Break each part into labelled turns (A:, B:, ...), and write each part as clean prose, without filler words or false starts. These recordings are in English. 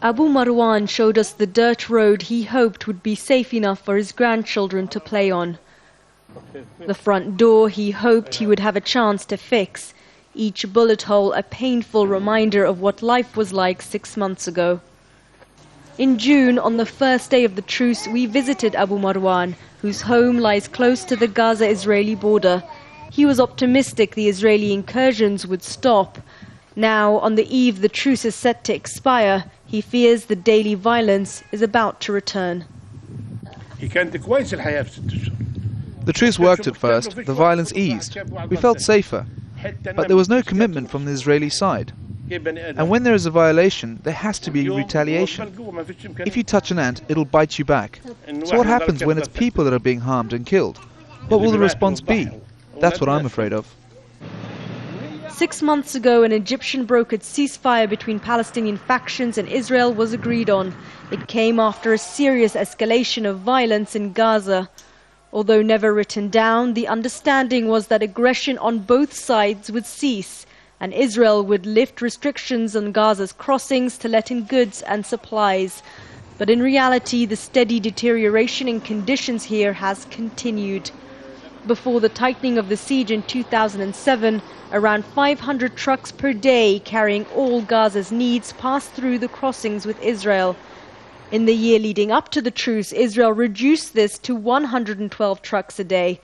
A: Abu Marwan showed us the dirt road he hoped would be safe enough for his grandchildren to play on. The front door he hoped he would have a chance to fix. Each bullet hole a painful reminder of what life was like 6 months ago. In June, on the first day of the truce, we visited Abu Marwan, whose home lies close to the Gaza-Israeli border. He was optimistic the Israeli incursions would stop. Now, on the eve the truce is set to expire, he fears the daily violence is about to return.
B: The truce worked at first, the violence eased. We felt safer, but there was no commitment from the Israeli side. And when there is a violation, there has to be retaliation. If you touch an ant, it'll bite you back. So what happens when it's people that are being harmed and killed? What will the response be? That's what I'm afraid of.
A: 6 months ago, an Egyptian brokered ceasefire between Palestinian factions and Israel was agreed on. It came after a serious escalation of violence in Gaza. Although never written down, the understanding was that aggression on both sides would cease, and Israel would lift restrictions on Gaza's crossings to let in goods and supplies. But in reality, the steady deterioration in conditions here has continued. Before the tightening of the siege in 2007, around 500 trucks per day carrying all Gaza's needs passed through the crossings with Israel. In the year leading up to the truce, Israel reduced this to 112 trucks a day.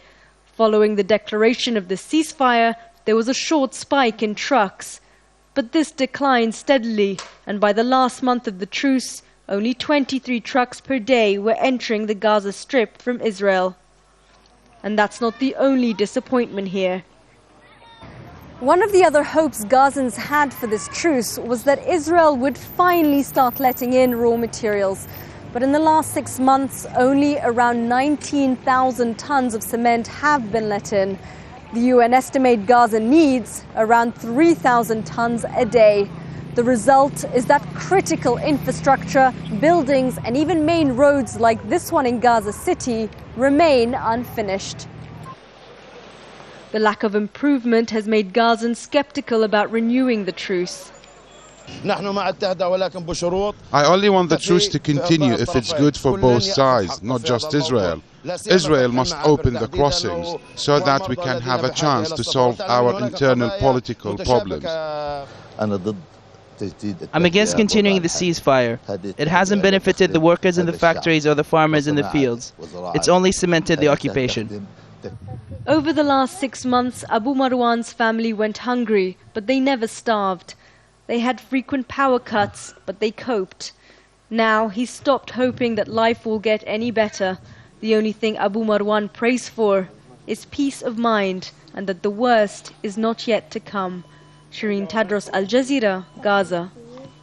A: Following the declaration of the ceasefire, there was a short spike in trucks. But this declined steadily, and by the last month of the truce, only 23 trucks per day were entering the Gaza Strip from Israel. And that's not the only disappointment here.
C: One of the other hopes Gazans had for this truce was that Israel would finally start letting in raw materials. But in the last 6 months, only around 19,000 tons of cement have been let in. The UN estimate Gaza needs around 3,000 tons a day. The result is that critical infrastructure, buildings and even main roads like this one in Gaza City remain unfinished. The lack of improvement has made Gazans skeptical about renewing the truce.
D: I only want the truce to continue if it's good for both sides, not just Israel. Israel must open the crossings so that we can have a chance to solve our internal political problems.
E: I'm against continuing the ceasefire. It hasn't benefited the workers in the factories or the farmers in the fields. It's only cemented the occupation.
A: Over the last 6 months, Abu Marwan's family went hungry, but they never starved. They had frequent power cuts, but they coped. Now he's stopped hoping that life will get any better. The only thing Abu Marwan prays for is peace of mind and that the worst is not yet to come. Sherine, Tadros, Al Jazeera, Gaza.